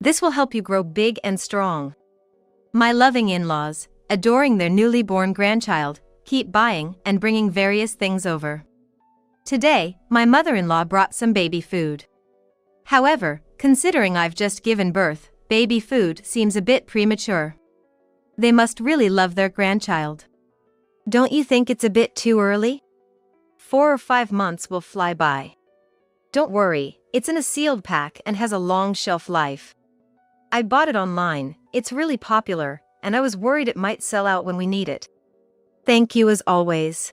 This will help you grow big and strong. My loving in-laws, adoring their newly born grandchild, keep buying and bringing various things over. Today, my mother-in-law brought some baby food. However, considering I've just given birth, baby food seems a bit premature. They must really love their grandchild. Don't you think it's a bit too early? 4 or 5 months will fly by. Don't worry, it's in a sealed pack and has a long shelf life. I bought it online, it's really popular, and I was worried it might sell out when we need it. Thank you as always.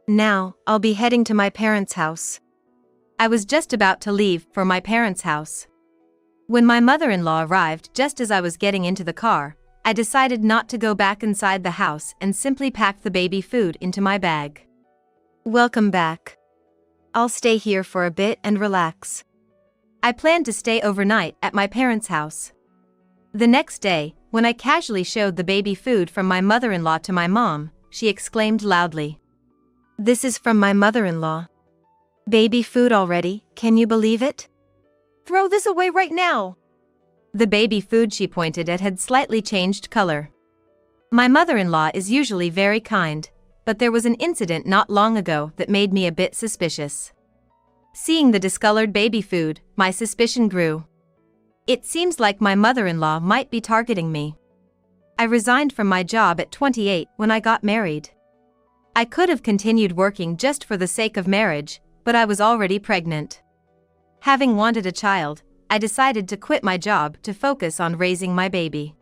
Now, I'll be heading to my parents' house. I was just about to leave for my parents' house. When my mother-in-law arrived just as I was getting into the car, I decided not to go back inside the house and simply packed the baby food into my bag. Welcome back. I'll stay here for a bit and relax. I planned to stay overnight at my parents' house. The next day, when I casually showed the baby food from my mother-in-law to my mom, she exclaimed loudly, "This is from my mother-in-law. Baby food already, can you believe it? Throw this away right now." The baby food she pointed at had slightly changed color. My mother-in-law is usually very kind, but there was an incident not long ago that made me a bit suspicious. Seeing the discolored baby food, my suspicion grew. It seems like my mother-in-law might be targeting me. I resigned from my job at 28 when I got married. I could have continued working just for the sake of marriage, but I was already pregnant. Having wanted a child, I decided to quit my job to focus on raising my baby.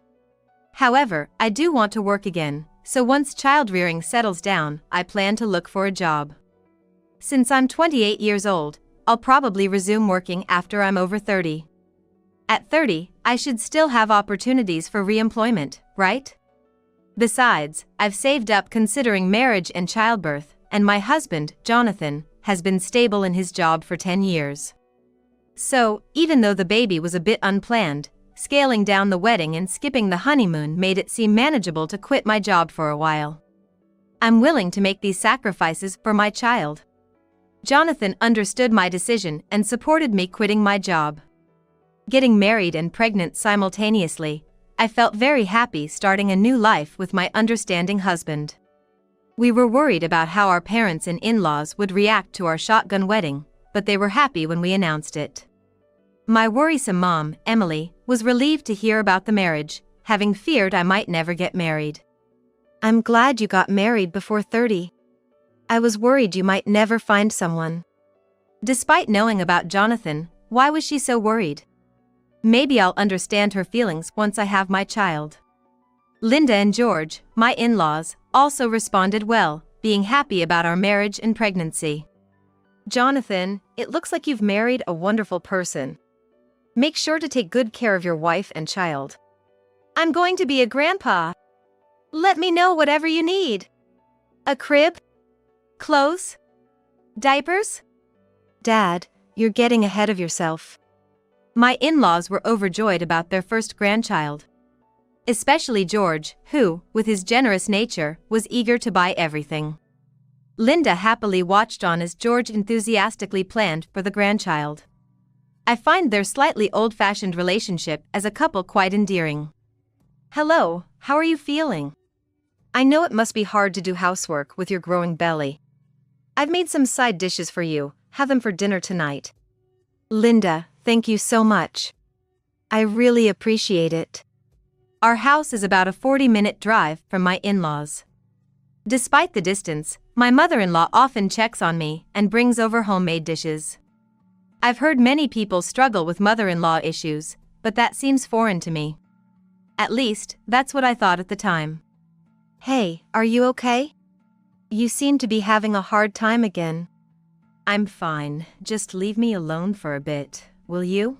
However, I do want to work again, so once child-rearing settles down, I plan to look for a job. Since I'm 28 years old, I'll probably resume working after I'm over 30. At 30, I should still have opportunities for re-employment, right? Besides, I've saved up considering marriage and childbirth, and my husband, Jonathan, has been stable in his job for 10 years. So, even though the baby was a bit unplanned, scaling down the wedding and skipping the honeymoon made it seem manageable to quit my job for a while. I'm willing to make these sacrifices for my child. Jonathan understood my decision and supported me quitting my job. Getting married and pregnant simultaneously, I felt very happy starting a new life with my understanding husband. We were worried about how our parents and in-laws would react to our shotgun wedding, but they were happy when we announced it. My worrisome mom, Emily, was relieved to hear about the marriage, having feared I might never get married. "I'm glad you got married before 30. I was worried you might never find someone." Despite knowing about Jonathan, why was she so worried? Maybe I'll understand her feelings once I have my child. Linda and George, my in-laws, also responded well, being happy about our marriage and pregnancy. "Jonathan, it looks like you've married a wonderful person. Make sure to take good care of your wife and child. I'm going to be a grandpa. Let me know whatever you need. A crib? Clothes? Diapers?" "Dad, you're getting ahead of yourself." My in-laws were overjoyed about their first grandchild. Especially George, who, with his generous nature, was eager to buy everything. Linda happily watched on as George enthusiastically planned for the grandchild. I find their slightly old-fashioned relationship as a couple quite endearing. "Hello, how are you feeling? I know it must be hard to do housework with your growing belly. I've made some side dishes for you, have them for dinner tonight." "Linda, thank you so much. I really appreciate it." Our house is about a 40-minute drive from my in-laws. Despite the distance, my mother-in-law often checks on me and brings over homemade dishes. I've heard many people struggle with mother-in-law issues, but that seems foreign to me. At least, that's what I thought at the time. "Hey, are you okay? You seem to be having a hard time again." "I'm fine, just leave me alone for a bit, will you?"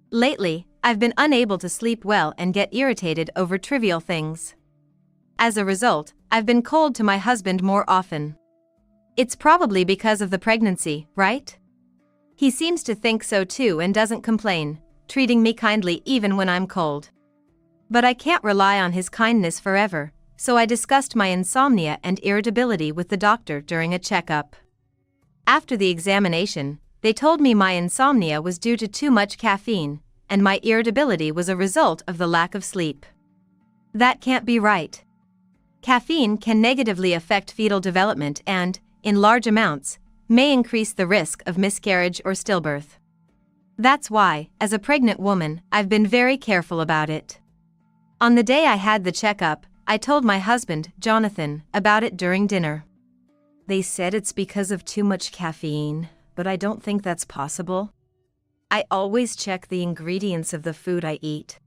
Lately, I've been unable to sleep well and get irritated over trivial things. As a result, I've been cold to my husband more often. It's probably because of the pregnancy, right? He seems to think so too and doesn't complain, treating me kindly even when I'm cold. But I can't rely on his kindness forever, so I discussed my insomnia and irritability with the doctor during a checkup. After the examination, they told me my insomnia was due to too much caffeine, and my irritability was a result of the lack of sleep. That can't be right. Caffeine can negatively affect fetal development and, in large amounts, may increase the risk of miscarriage or stillbirth. That's why, as a pregnant woman, I've been very careful about it. On the day I had the checkup, I told my husband, Jonathan, about it during dinner. They said it's because of too much caffeine, but I don't think that's possible. I always check the ingredients of the food I eat.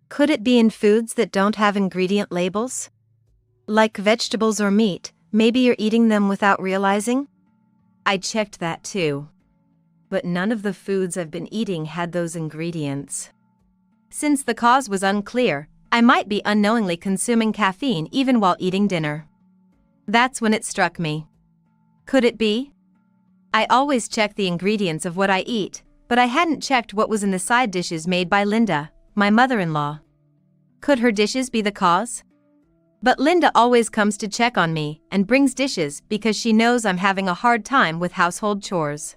Could it be in foods that don't have ingredient labels? Like vegetables or meat, maybe you're eating them without realizing? I checked that too. But none of the foods I've been eating had those ingredients. Since the cause was unclear, I might be unknowingly consuming caffeine even while eating dinner. That's when it struck me. Could it be? I always check the ingredients of what I eat, but I hadn't checked what was in the side dishes made by Linda, my mother-in-law. Could her dishes be the cause? But Linda always comes to check on me and brings dishes because she knows I'm having a hard time with household chores.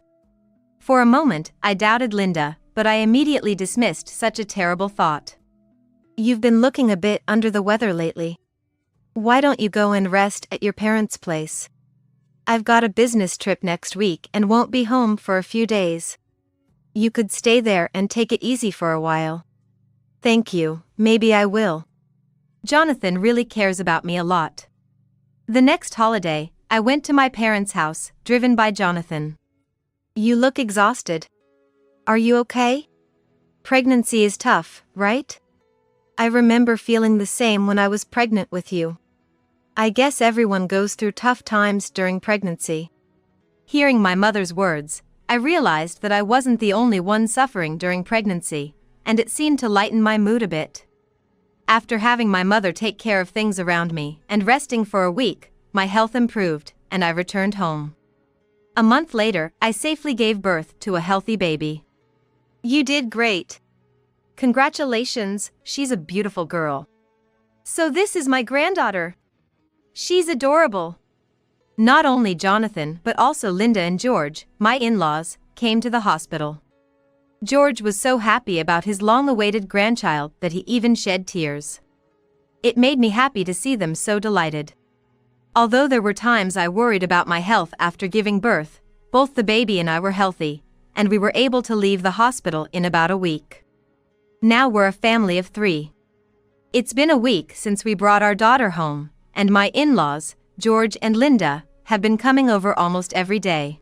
For a moment, I doubted Linda, but I immediately dismissed such a terrible thought. You've been looking a bit under the weather lately. Why don't you go and rest at your parents' place? I've got a business trip next week and won't be home for a few days. You could stay there and take it easy for a while. Thank you, maybe I will. Jonathan really cares about me a lot. The next holiday, I went to my parents' house, driven by Jonathan. You look exhausted. Are you okay? Pregnancy is tough, right? I remember feeling the same when I was pregnant with you. I guess everyone goes through tough times during pregnancy. Hearing my mother's words, I realized that I wasn't the only one suffering during pregnancy, and it seemed to lighten my mood a bit. After having my mother take care of things around me and resting for a week, my health improved, and I returned home. A month later, I safely gave birth to a healthy baby. You did great. Congratulations, she's a beautiful girl. So this is my granddaughter. She's adorable. Not only Jonathan but also Linda and George, my in-laws, came to the hospital. George was so happy about his long-awaited grandchild that he even shed tears. It made me happy to see them so delighted. Although there were times I worried about my health after giving birth, both the baby and I were healthy, and we were able to leave the hospital in about a week. Now we're a family of 3. It's been a week since we brought our daughter home, and my in-laws, George and Linda, have been coming over almost every day.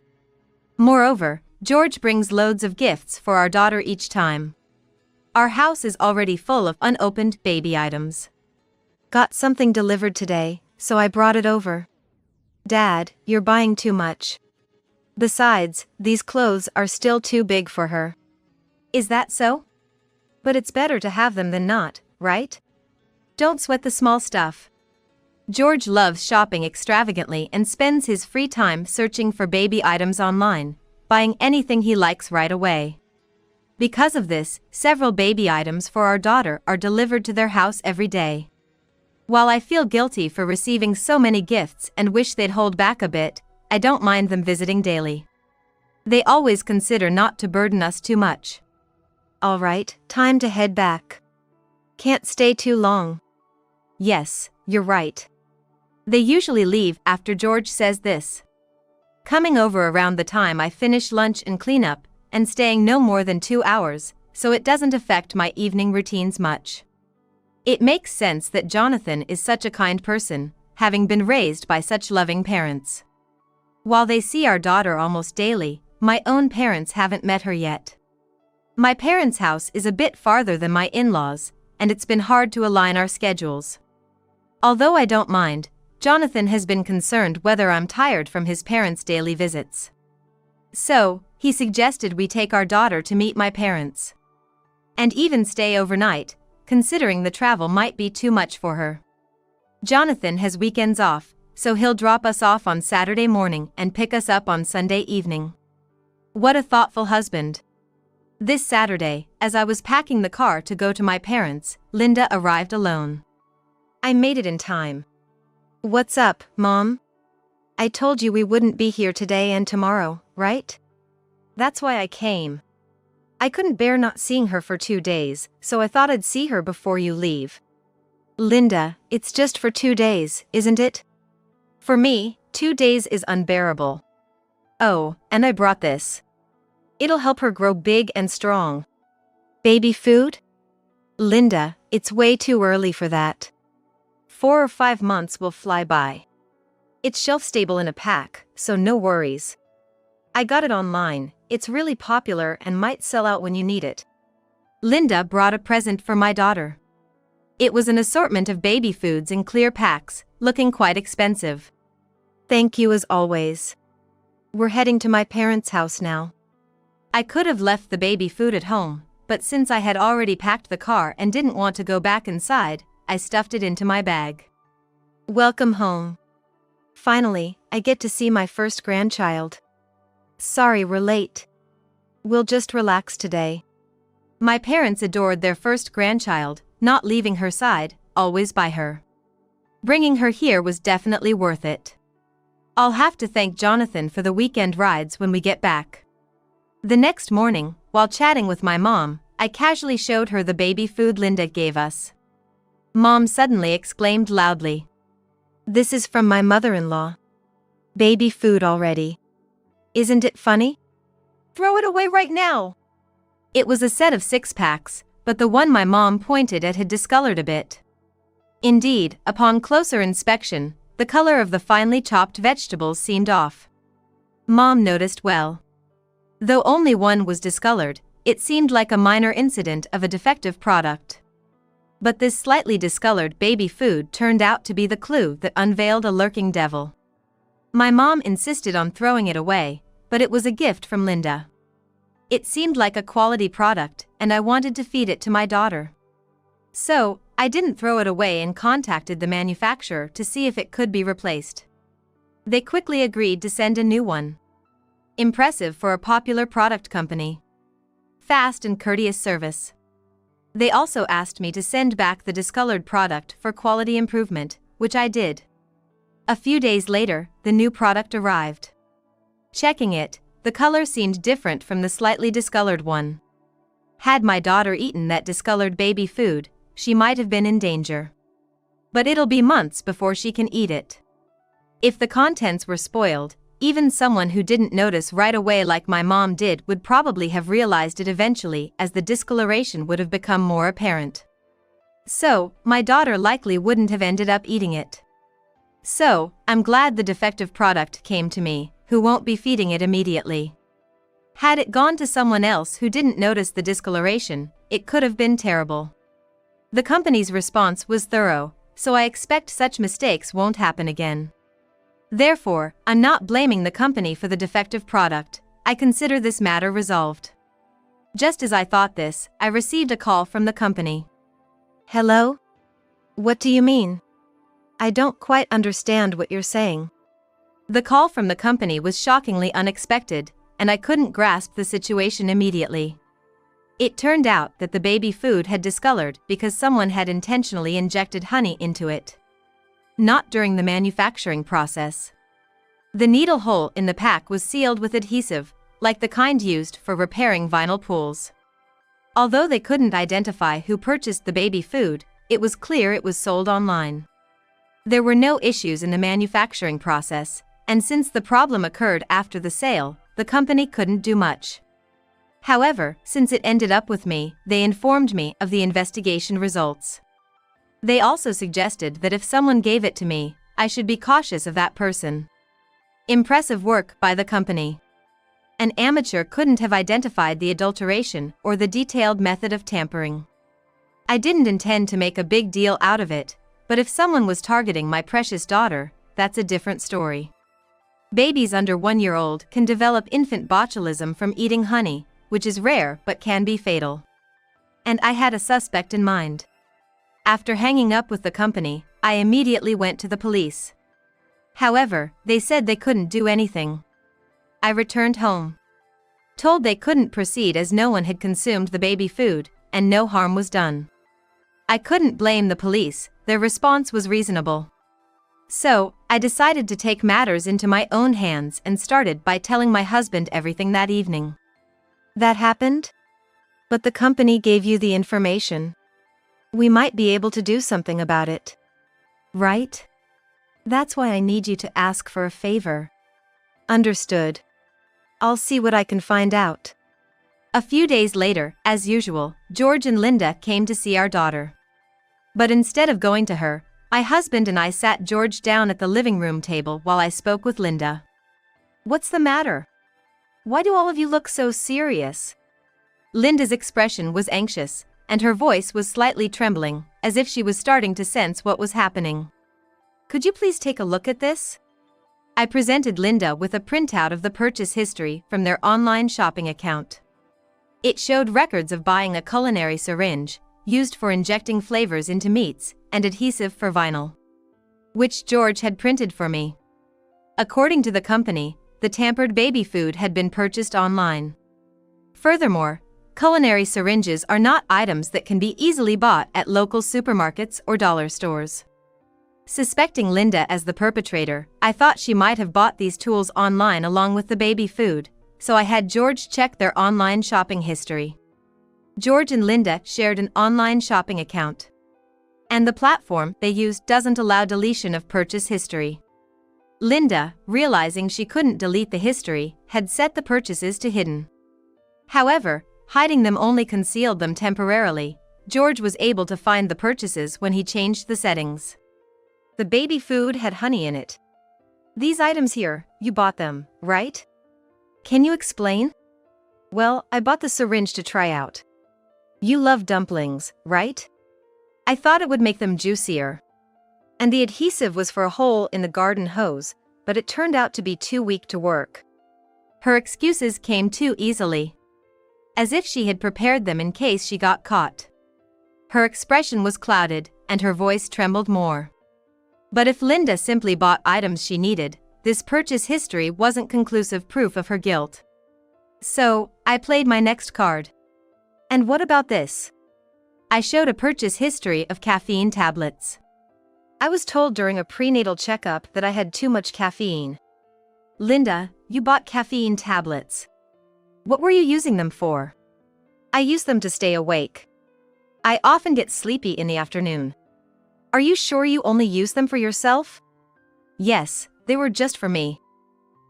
Moreover, George brings loads of gifts for our daughter each time. Our house is already full of unopened baby items. Got something delivered today, so I brought it over. Dad, you're buying too much. Besides, these clothes are still too big for her. Is that so? But it's better to have them than not, right? Don't sweat the small stuff. George loves shopping extravagantly and spends his free time searching for baby items online, buying anything he likes right away. Because of this, several baby items for our daughter are delivered to their house every day. While I feel guilty for receiving so many gifts and wish they'd hold back a bit, I don't mind them visiting daily. They always consider not to burden us too much. All right, time to head back. Can't stay too long. Yes, you're right. They usually leave after George says this. Coming over around the time I finish lunch and clean up, and staying no more than 2 hours, so it doesn't affect my evening routines much. It makes sense that Jonathan is such a kind person, having been raised by such loving parents. While they see our daughter almost daily, my own parents haven't met her yet. My parents' house is a bit farther than my in-laws, and it's been hard to align our schedules. Although I don't mind, Jonathan has been concerned whether I'm tired from his parents' daily visits. So, he suggested we take our daughter to meet my parents. And even stay overnight, considering the travel might be too much for her. Jonathan has weekends off, so he'll drop us off on Saturday morning and pick us up on Sunday evening. What a thoughtful husband. This Saturday, as I was packing the car to go to my parents', Linda arrived alone. I made it in time. What's up, Mom? I told you we wouldn't be here today and tomorrow, right? That's why I came. I couldn't bear not seeing her for 2 days, so I thought I'd see her before you leave. Linda, it's just for 2 days, isn't it? For me, 2 days is unbearable. Oh, and I brought this. It'll help her grow big and strong. Baby food? Linda, it's way too early for that. 4 or 5 months will fly by. It's shelf-stable in a pack, so no worries. I got it online, it's really popular and might sell out when you need it. Linda brought a present for my daughter. It was an assortment of baby foods in clear packs, looking quite expensive. Thank you as always. We're heading to my parents' house now. I could have left the baby food at home, but since I had already packed the car and didn't want to go back inside, I stuffed it into my bag. Welcome home. Finally, I get to see my first grandchild. Sorry we're late. We'll just relax today. My parents adored their first grandchild, not leaving her side, always by her. Bringing her here was definitely worth it. I'll have to thank Jonathan for the weekend rides when we get back. The next morning, while chatting with my mom, I casually showed her the baby food Linda gave us. Mom suddenly exclaimed loudly. This is from my mother-in-law. Baby food already. Isn't it funny? Throw it away right now. It was a set of 6 packs, but the one my mom pointed at had discolored a bit. Indeed, upon closer inspection, the color of the finely chopped vegetables seemed off. Mom noticed well. Though only one was discolored, it seemed like a minor incident of a defective product. But this slightly discolored baby food turned out to be the clue that unveiled a lurking devil. My mom insisted on throwing it away, but it was a gift from Linda. It seemed like a quality product, and I wanted to feed it to my daughter. So, I didn't throw it away and contacted the manufacturer to see if it could be replaced. They quickly agreed to send a new one. Impressive for a popular product company. Fast and courteous service. They also asked me to send back the discolored product for quality improvement, which I did. A few days later, the new product arrived. Checking it, the color seemed different from the slightly discolored one. Had my daughter eaten that discolored baby food, she might have been in danger. But it'll be months before she can eat it. If the contents were spoiled, even someone who didn't notice right away like my mom did would probably have realized it eventually, as the discoloration would have become more apparent. So, my daughter likely wouldn't have ended up eating it. So, I'm glad the defective product came to me, who won't be feeding it immediately. Had it gone to someone else who didn't notice the discoloration, it could have been terrible. The company's response was thorough, so I expect such mistakes won't happen again. Therefore, I'm not blaming the company for the defective product. I consider this matter resolved. Just as I thought this, I received a call from the company. Hello? What do you mean? I don't quite understand what you're saying. The call from the company was shockingly unexpected, and I couldn't grasp the situation immediately. It turned out that the baby food had discolored because someone had intentionally injected honey into it. Not during the manufacturing process. The needle hole in the pack was sealed with adhesive, like the kind used for repairing vinyl pools. Although they couldn't identify who purchased the baby food, it was clear it was sold online. There were no issues in the manufacturing process, and since the problem occurred after the sale, the company couldn't do much. However, since it ended up with me, they informed me of the investigation results. They also suggested that if someone gave it to me, I should be cautious of that person. Impressive work by the company. An amateur couldn't have identified the adulteration or the detailed method of tampering. I didn't intend to make a big deal out of it, but if someone was targeting my precious daughter, that's a different story. Babies under 1 year old can develop infant botulism from eating honey, which is rare but can be fatal. And I had a suspect in mind. After hanging up with the company, I immediately went to the police. However, they said they couldn't do anything. I returned home. Told they couldn't proceed as no one had consumed the baby food, and no harm was done. I couldn't blame the police, their response was reasonable. So, I decided to take matters into my own hands and started by telling my husband everything that evening. That happened? But the company gave you the information. We might be able to do something about it. Right? That's why I need you to ask for a favor. Understood. I'll see what I can find out. A few days later, as usual, George and Linda came to see our daughter. But instead of going to her, my husband and I sat George down at the living room table while I spoke with Linda. What's the matter? Why do all of you look so serious? Linda's expression was anxious, and her voice was slightly trembling, as if she was starting to sense what was happening. Could you please take a look at this? I presented Linda with a printout of the purchase history from their online shopping account. It showed records of buying a culinary syringe, used for injecting flavors into meats, and adhesive for vinyl, which George had printed for me. According to the company, the tampered baby food had been purchased online. Furthermore, culinary syringes are not items that can be easily bought at local supermarkets or dollar stores. Suspecting Linda as the perpetrator, I thought she might have bought these tools online along with the baby food, so I had George check their online shopping history. George and Linda shared an online shopping account, and the platform they used doesn't allow deletion of purchase history. Linda, realizing she couldn't delete the history, had set the purchases to hidden. However, hiding them only concealed them temporarily. George was able to find the purchases when he changed the settings. The baby food had honey in it. These items here, you bought them, right? Can you explain? Well, I bought the syringe to try out. You love dumplings, right? I thought it would make them juicier. And the adhesive was for a hole in the garden hose, but it turned out to be too weak to work. Her excuses came too easily, as if she had prepared them in case she got caught. Her expression was clouded, and her voice trembled more. But if Linda simply bought items she needed, this purchase history wasn't conclusive proof of her guilt. So, I played my next card. And what about this? I showed a purchase history of caffeine tablets. I was told during a prenatal checkup that I had too much caffeine. Linda, you bought caffeine tablets. What were you using them for? I use them to stay awake. I often get sleepy in the afternoon. Are you sure you only use them for yourself? Yes, they were just for me.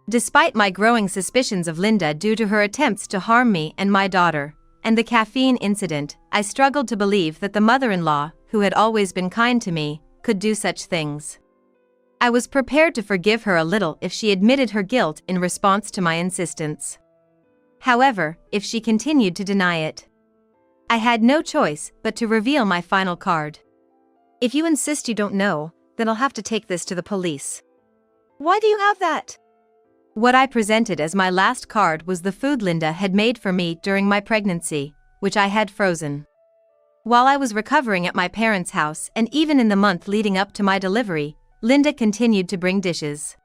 Despite my growing suspicions of Linda due to her attempts to harm me and my daughter, and the caffeine incident, I struggled to believe that the mother-in-law, who had always been kind to me, could do such things. I was prepared to forgive her a little if she admitted her guilt in response to my insistence. However, if she continued to deny it, I had no choice but to reveal my final card. If you insist you don't know, then I'll have to take this to the police. Why do you have that? What I presented as my last card was the food Linda had made for me during my pregnancy, which I had frozen. While I was recovering at my parents' house and even in the month leading up to my delivery, Linda continued to bring dishes.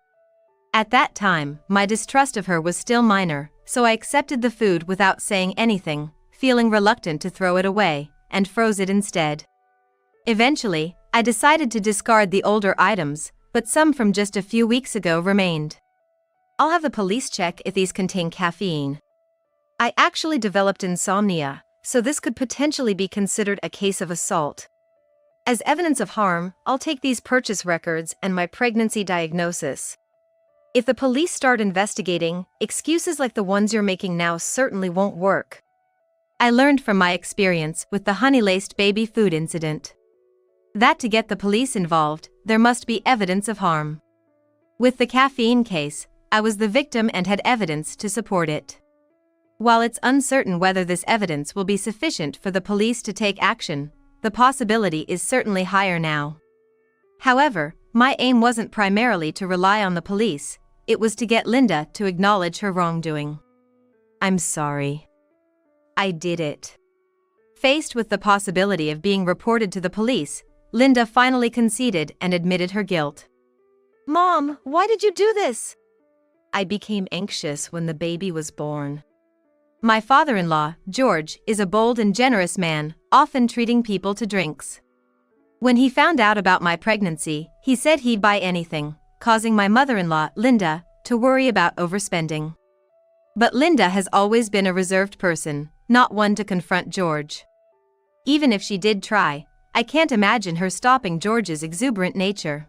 At that time, my distrust of her was still minor, so I accepted the food without saying anything, feeling reluctant to throw it away, and froze it instead. Eventually, I decided to discard the older items, but some from just a few weeks ago remained. I'll have the police check if these contain caffeine. I actually developed insomnia, so this could potentially be considered a case of assault. As evidence of harm, I'll take these purchase records and my pregnancy diagnosis. If the police start investigating, excuses like the ones you're making now certainly won't work. I learned from my experience with the honey-laced baby food incident that to get the police involved, there must be evidence of harm. With the caffeine case, I was the victim and had evidence to support it. While it's uncertain whether this evidence will be sufficient for the police to take action, the possibility is certainly higher now. However, my aim wasn't primarily to rely on the police, it was to get Linda to acknowledge her wrongdoing. I'm sorry. I did it. Faced with the possibility of being reported to the police, Linda finally conceded and admitted her guilt. Mom, why did you do this? I became anxious when the baby was born. My father-in-law, George, is a bold and generous man, often treating people to drinks. When he found out about my pregnancy, he said he'd buy anything, causing my mother-in-law, Linda, to worry about overspending. But Linda has always been a reserved person, not one to confront George. Even if she did try, I can't imagine her stopping George's exuberant nature.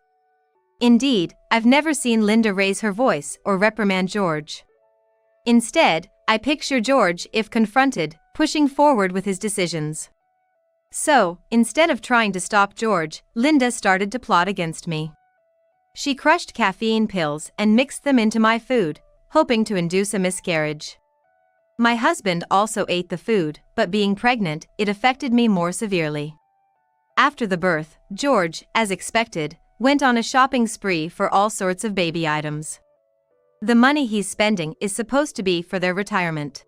Indeed, I've never seen Linda raise her voice or reprimand George. Instead, I picture George, if confronted, pushing forward with his decisions. So, instead of trying to stop George, Linda started to plot against me. She crushed caffeine pills and mixed them into my food, hoping to induce a miscarriage. My husband also ate the food, but being pregnant, it affected me more severely. After the birth, George, as expected, went on a shopping spree for all sorts of baby items. The money he's spending is supposed to be for their retirement.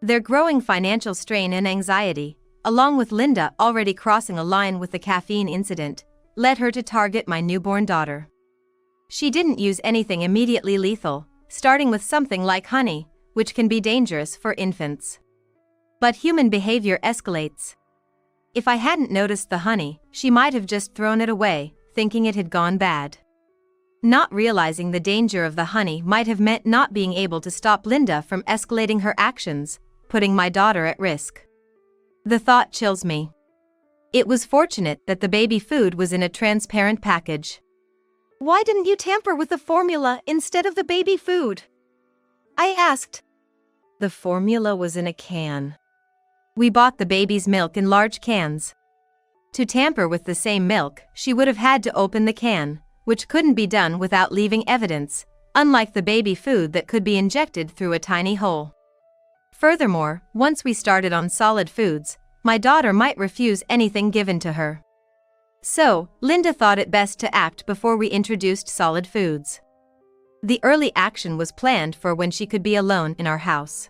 Their growing financial strain and anxiety, along with Linda already crossing a line with the caffeine incident, led her to target my newborn daughter. She didn't use anything immediately lethal, starting with something like honey, which can be dangerous for infants. But human behavior escalates. If I hadn't noticed the honey, she might have just thrown it away, thinking it had gone bad. Not realizing the danger of the honey might have meant not being able to stop Linda from escalating her actions, putting my daughter at risk. The thought chills me. It was fortunate that the baby food was in a transparent package. "Why didn't you tamper with the formula instead of the baby food?" I asked. The formula was in a can. We bought the baby's milk in large cans. To tamper with the same milk, she would have had to open the can, which couldn't be done without leaving evidence, unlike the baby food that could be injected through a tiny hole. Furthermore, once we started on solid foods, my daughter might refuse anything given to her. So, Linda thought it best to act before we introduced solid foods. The early action was planned for when she could be alone in our house.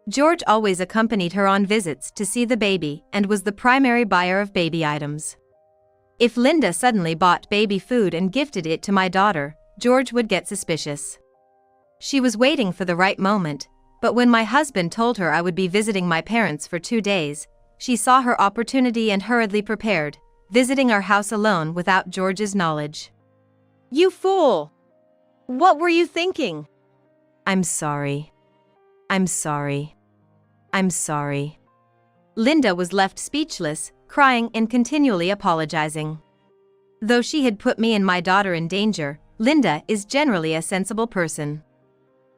George always accompanied her on visits to see the baby and was the primary buyer of baby items. If Linda suddenly bought baby food and gifted it to my daughter, George would get suspicious. She was waiting for the right moment, but when my husband told her I would be visiting my parents for 2 days, she saw her opportunity and hurriedly prepared, visiting our house alone without George's knowledge. "You fool! What were you thinking?" I'm sorry. I'm sorry. I'm sorry. Linda was left speechless, crying and continually apologizing. Though she had put me and my daughter in danger, Linda is generally a sensible person.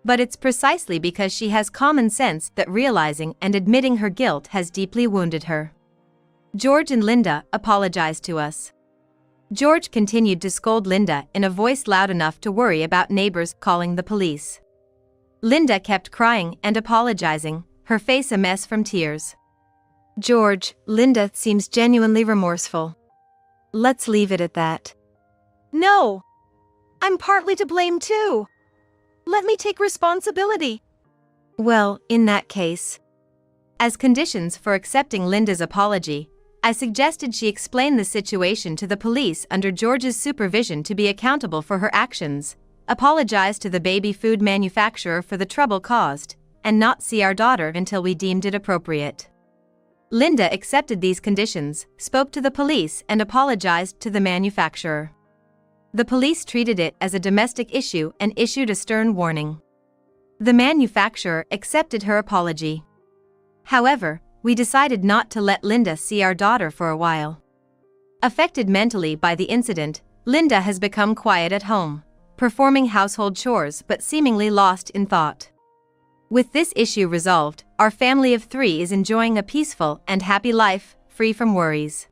But it's precisely because she has common sense that realizing and admitting her guilt has deeply wounded her. George and Linda apologized to us. George continued to scold Linda in a voice loud enough to worry about neighbors calling the police. Linda kept crying and apologizing, her face a mess from tears. "George, Linda seems genuinely remorseful. Let's leave it at that." "No! I'm partly to blame too. Let me take responsibility." Well, in that case. As conditions for accepting Linda's apology, I suggested she explain the situation to the police under George's supervision to be accountable for her actions, apologize to the baby food manufacturer for the trouble caused, and not see our daughter until we deemed it appropriate. Linda accepted these conditions, spoke to the police and apologized to the manufacturer. The police treated it as a domestic issue and issued a stern warning. The manufacturer accepted her apology. However, we decided not to let Linda see our daughter for a while. Affected mentally by the incident, Linda has become quiet at home, performing household chores but seemingly lost in thought. With this issue resolved, our family of 3 is enjoying a peaceful and happy life, free from worries.